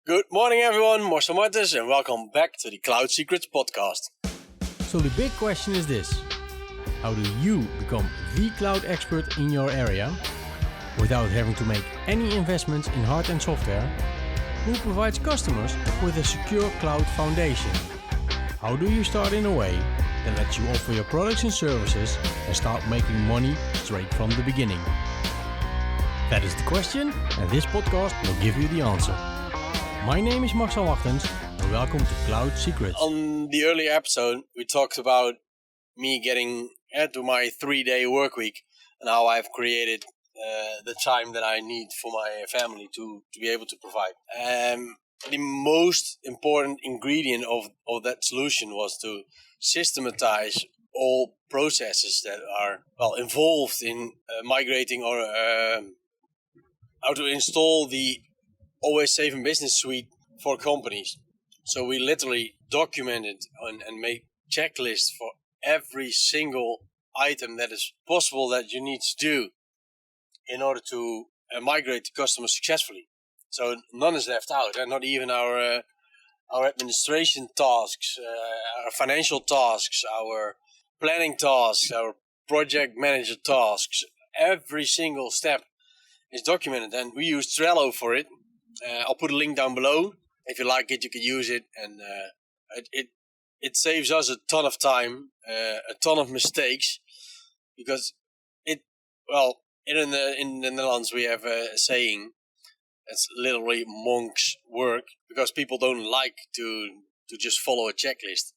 Good morning, everyone. Marcel Martens, and welcome back to the Cloud Secrets podcast. So the big question is this: how do you become the cloud expert in your area without having to make any investments in hardware and software? Who provides customers with a secure cloud foundation? How do you start in a way that lets you offer your products and services and start making money straight from the beginning? That is the question, and this podcast will give you the answer. My name is Marcel Martens, and welcome to Cloud Secrets. On the earlier episode, we talked about me getting to my 3-day work week and how I've created the time that I need for my family to be able to provide. The most important ingredient of that solution was to systematize all processes that are involved in migrating or how to install the Always Safe in Business suite for companies. So we literally documented and made checklists for every single item that is possible that you need to do in order to migrate the customer successfully. So none is left out, and not even our administration tasks, our financial tasks, our planning tasks, our project manager tasks. Every single step is documented, and we use Trello for it. I'll put a link down below. If you like it, you can use it, and it saves us a ton of time, a ton of mistakes, because in the Netherlands we have a saying. It's literally monk's work, because people don't like to just follow a checklist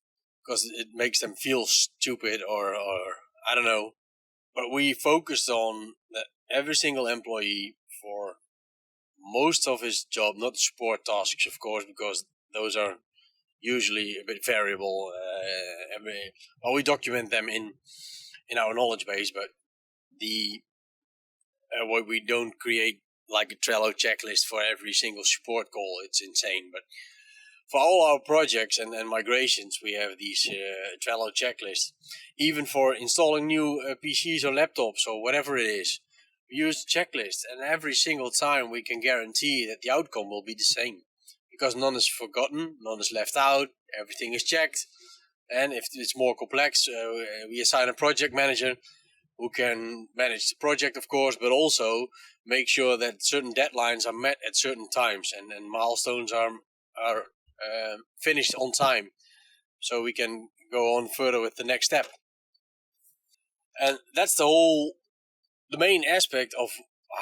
because it makes them feel stupid or I don't know. But we focused on that every single employee for most of his job, not support tasks, of course, because those are usually a bit variable. We document them in our knowledge base, but what we don't create like a Trello checklist for every single support call. It's insane. But for all our projects and migrations, we have these Trello checklists. Even for installing new PCs or laptops or whatever it is, we use checklists, and every single time we can guarantee that the outcome will be the same, because none is forgotten, none is left out, everything is checked. And if it's more complex, we assign a project manager who can manage the project, of course, but also make sure that certain deadlines are met at certain times and milestones are finished on time, so we can go on further with the next step. And that's the main aspect of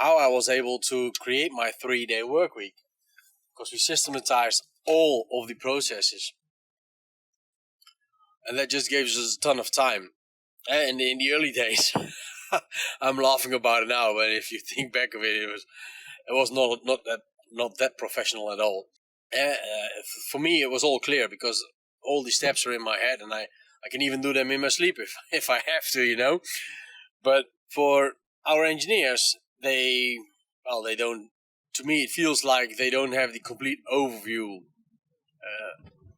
how I was able to create my 3-day work week, because we systematized all of the processes, and that just gives us a ton of time. And in the early days, I'm laughing about it now, but if you think back of it, it was not that professional at all. For me, it was all clear because all the steps are in my head, and I can even do them in my sleep if I have to, you know. But for our engineers, they don't. To me, it feels like they don't have the complete overview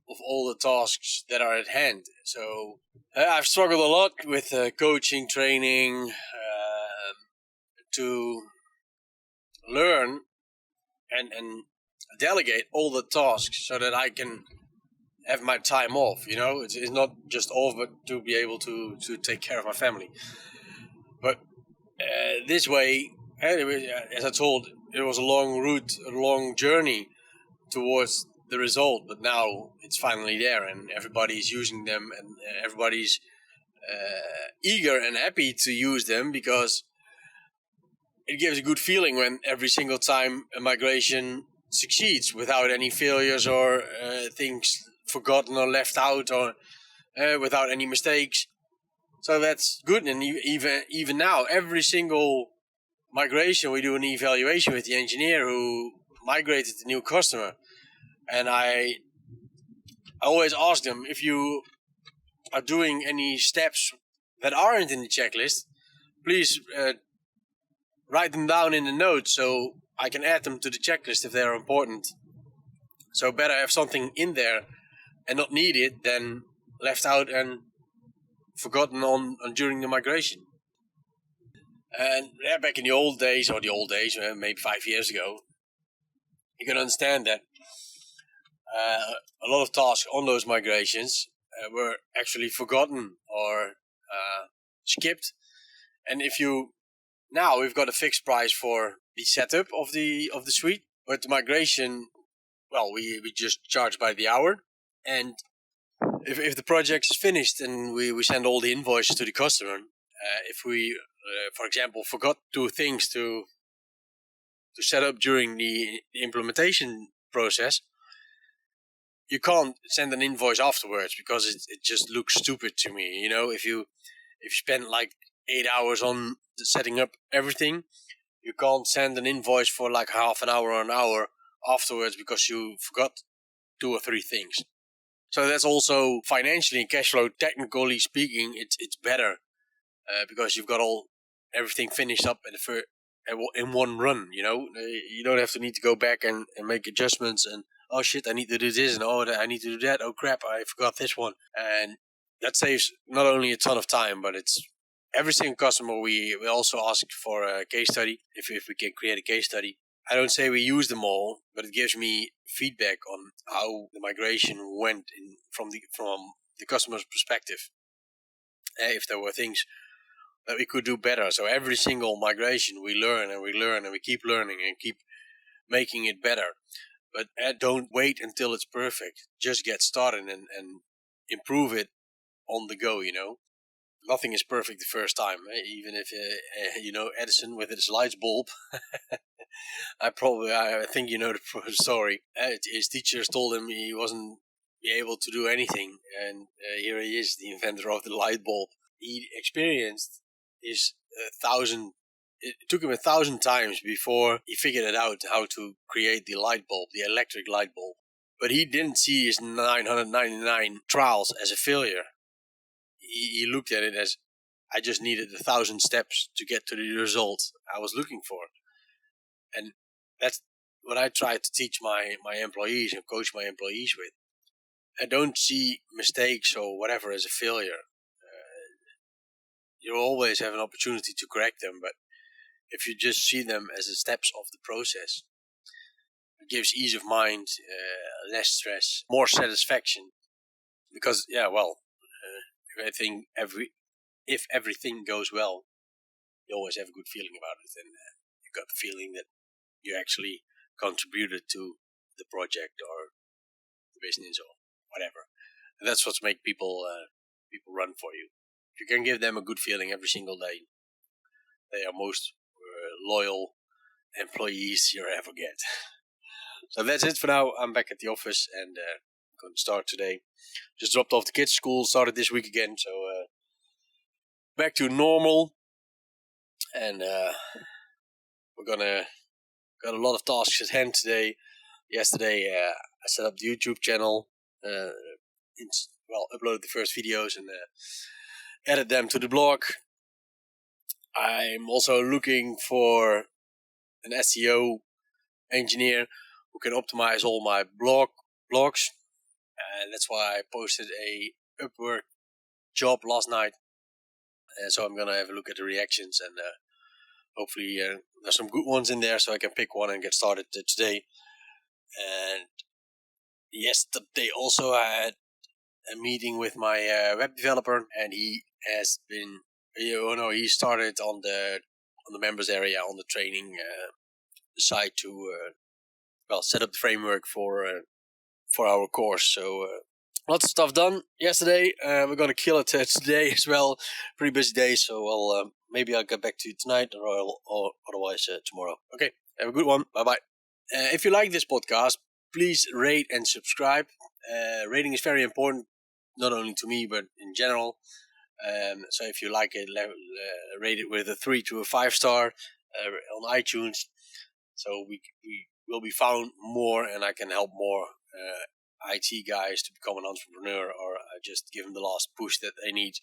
of all the tasks that are at hand. So I've struggled a lot with coaching, training, to learn and delegate all the tasks so that I can have my time off. You know, it's not just off, but to be able to take care of my family. But this way, as I told, it was a long route, a long journey towards the result, but now it's finally there, and everybody's using them, and everybody's eager and happy to use them, because it gives a good feeling when every single time a migration succeeds without any failures or things forgotten or left out, or without any mistakes. So that's good. And even now, every single migration, we do an evaluation with the engineer who migrated the new customer. And I always ask them, if you are doing any steps that aren't in the checklist, please write them down in the notes so I can add them to the checklist if they're important. So better have something in there and not need it than left out and forgotten on during the migration. And back in the old days, maybe 5 years ago, you can understand that a lot of tasks on those migrations were actually forgotten or skipped. And now we've got a fixed price for the setup of the suite, but the migration, well, we just charge by the hour. And if the project is finished and we send all the invoices to the customer, if we, for example, forgot 2 things to set up during the implementation process, you can't send an invoice afterwards because it just looks stupid to me. If you spend like 8 hours on setting up everything, you can't send an invoice for like half an hour or an hour afterwards because you forgot 2 or 3 things. So that's also financially and cash flow, technically speaking, it's better because you've got everything finished up in one run. You don't have to need to go back and make adjustments and, oh shit, I need to do this, and oh, I need to do that, oh crap, I forgot this one. And that saves not only a ton of time, but it's every single customer. We also ask for a case study if we can create a case study. I don't say we use them all, but it gives me feedback on how the migration went from the customer's perspective. If there were things that we could do better. So every single migration we learn and we keep learning and keep making it better. But don't wait until it's perfect. Just get started and improve it on the go, Nothing is perfect the first time. Even if, Edison with his light bulb. I think you know the story. His teachers told him he wasn't able to do anything. And here he is, the inventor of the light bulb. He experienced his 1,000. It took him 1,000 times before he figured it out how to create the light bulb, the electric light bulb. But he didn't see his 999 trials as a failure. He looked at it as, I just needed 1,000 steps to get to the result I was looking for. And that's what I try to teach my employees and coach my employees with. I don't see mistakes or whatever as a failure. You always have an opportunity to correct them, but if you just see them as the steps of the process, it gives ease of mind, less stress, more satisfaction. Because, if everything goes well, you always have a good feeling about it, and you got the feeling that you actually contributed to the project or the business or whatever. And that's what makes people run for you. If you can give them a good feeling every single day, they are most loyal employees you ever get. So that's it for now. I'm back at the office and I'm going to start today. Just dropped off the kids' school, started this week again, so back to normal. And we're got a lot of tasks at hand today. Yesterday I set up the YouTube channel, uploaded the first videos and added them to the blog. I'm also looking for an SEO engineer who can optimize all my blogs. And that's why I posted a Upwork job last night. And so I'm going to have a look at the reactions and hopefully there's some good ones in there so I can pick one and get started today. And yesterday also I had a meeting with my web developer, and he has been, he started on the members area on the training side to set up the framework for our course. So lots of stuff done yesterday. We're gonna kill it today as well. Pretty busy day, so maybe I'll get back to you tonight or otherwise tomorrow. Okay, have a good one. Bye bye. If you like this podcast, please rate and subscribe. Rating is very important, not only to me but in general. So if you like it, rate it with a 3 to a 5 star on iTunes. So we will be found more, and I can help more IT guys to become an entrepreneur, or just give them the last push that they need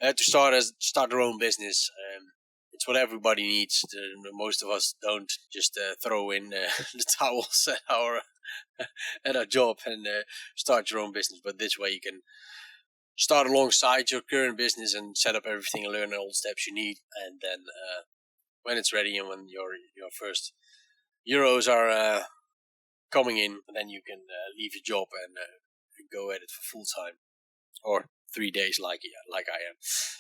to start their own business. It's what everybody needs. Most of us don't just throw in the towels at our job and start your own business. But this way you can start alongside your current business and set up everything and learn all the steps you need. And then when it's ready and when your first euros are coming in, and then you can leave your job and go at it for full time, or 3 days like I am.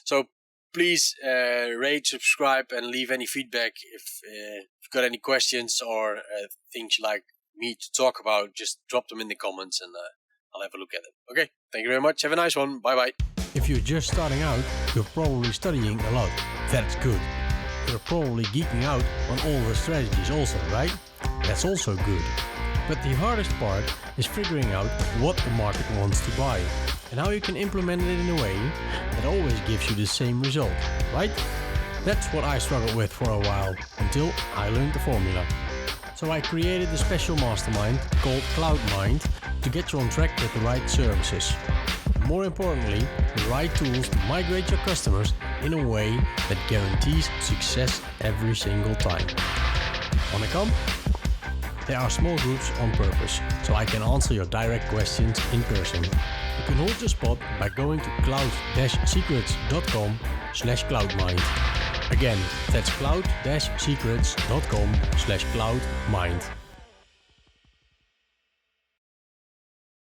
So please rate, subscribe, and leave any feedback. If you've got any questions or things you'd like me to talk about, just drop them in the comments and I'll have a look at them. Okay, thank you very much. Have a nice one. Bye bye. If you're just starting out, you're probably studying a lot. That's good. You're probably geeking out on all the strategies also, right? That's also good. But the hardest part is figuring out what the market wants to buy and how you can implement it in a way that always gives you the same result, right? That's what I struggled with for a while, until I learned the formula. So I created a special mastermind called CloudMind to get you on track with the right services. More importantly, the right tools to migrate your customers in a way that guarantees success every single time. Wanna come? There are small groups on purpose, so I can answer your direct questions in person. You can hold your spot by going to cloud-secrets.com/cloudmind. Again, that's cloud-secrets.com/cloudmind.